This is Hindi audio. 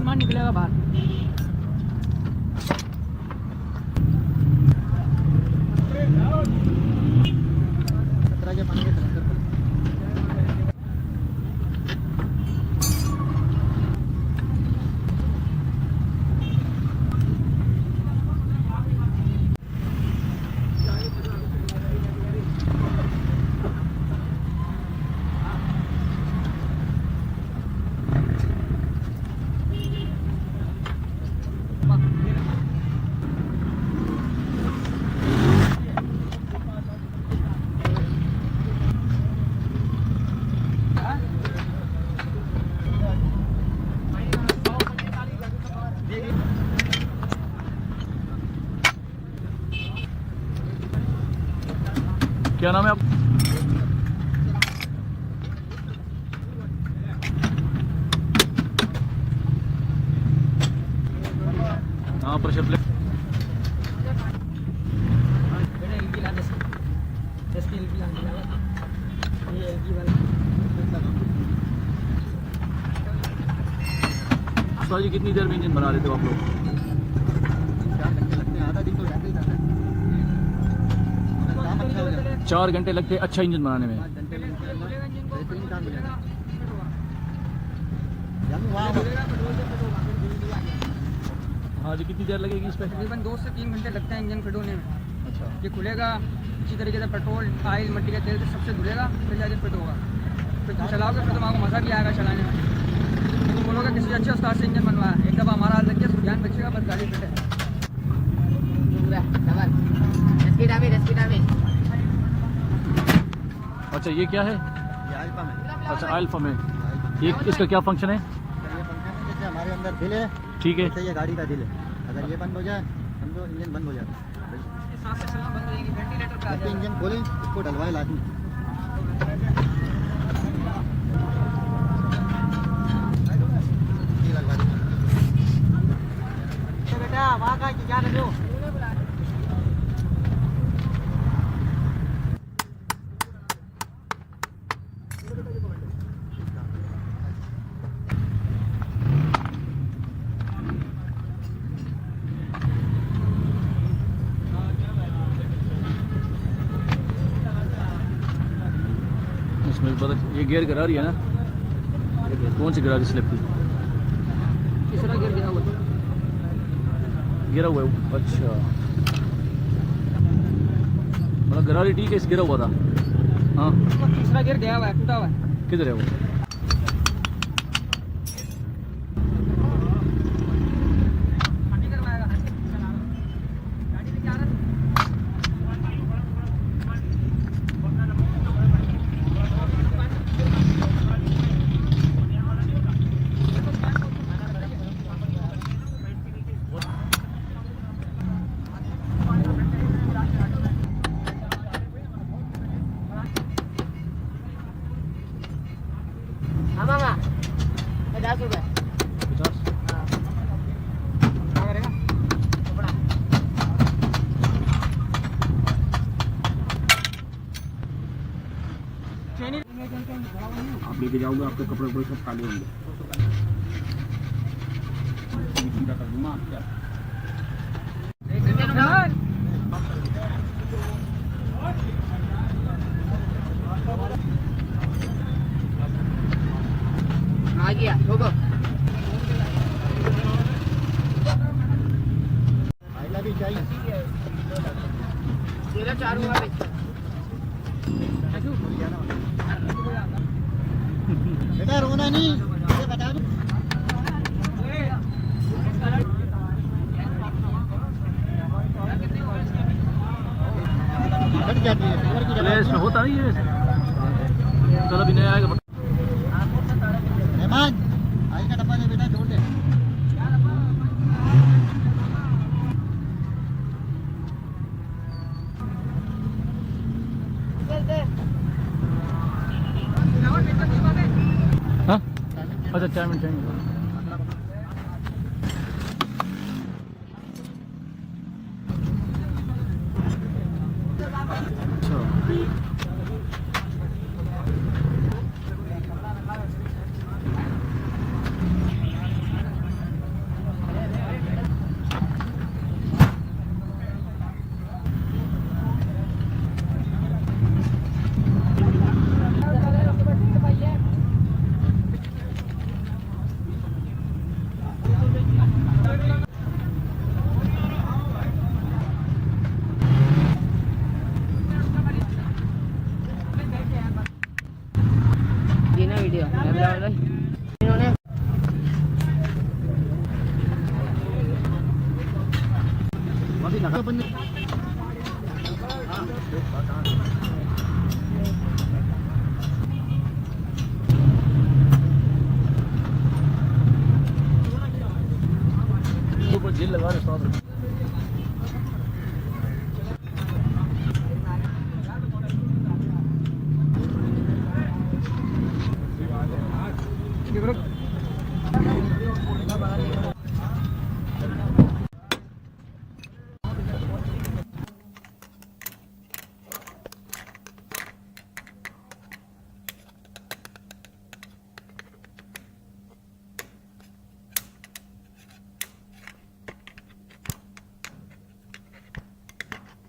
सामान निकलेगा बाहर। क्या नाम है आप? हाँ प्रेशर प्लेट जी कितनी देर में इंजन बना लेते हो आप लोग? 4 घंटे लगते हैं अच्छा इंजन बनाने में। हाँ जी कितनी देर लगेगी इस पर? तकरीबन 2 से 3 घंटे लगते हैं इंजन फिट होने में। अच्छा ये खुलेगा अच्छी तरीके से, पेट्रोल ऑयल मट्टी का तेल से सबसे धुलेगा, फिर जाके फिट होगा। फिर तुम चलाओगे फिर तुम्हारा मज़ा भी आएगा चलाने में। तुम बोलोगे किसी अच्छे उस्ताद से इंजन बनवाया, एक दफ़ा हमारा हाल रखिए, ध्यान रखिएगा, बस गाड़ी फिट है। अच्छा ये क्या है? ये अल्फा में। अच्छा अल्फा में ये इसका क्या फंक्शन है? ये फंक्शन है जैसे हमारे अंदर दिल है, ठीक है, तो ये गाड़ी का दिल है। अगर ये बंद हो जाए समझो इंजन बंद हो जाता है। सांस से चलना बंद हो जाएगी, वेंटिलेटर पे आ जब जाएगा। इंजन खोलें इसको डलवाए लाजमी। ये लगवा दें। तो बेटा वहाँ का क्या कर रहे हो? इसमें पता ये गियर गिरा रही है ना? कौन सी गिरा रही स्लिप की? तीसरा गियर गया हुआ है। गिरा हुआ है अच्छा मतलब गिरा रही ठीक है, इस गिरा हुआ था। हाँ तीसरा गियर गया हुआ है, टूटा हुआ है। किधर है वो? गाड़ी करवाएगा गाड़ी लेके आ रहा है। हाँ मामा 50 रुपये। 50 क्या करेगा? कपड़ा। आप लेके जाओगे आपके कपड़े वपड़े सब खाली होंगे। आ गया ठोको। आइला भी चाहिए। तेरा 4 हुआ भाई। बेटा रोना नहीं, ये बता दो। हट जाती है शुगर की प्ले इसमें होता नहीं है। चलो अभी नया आएगा। मेहमान आई का डब्बा दे बेटा, छोड़ दे। हाँ अच्छा 4 मिनट चाहिए। बंद ऊपर झील लगा रहे साथ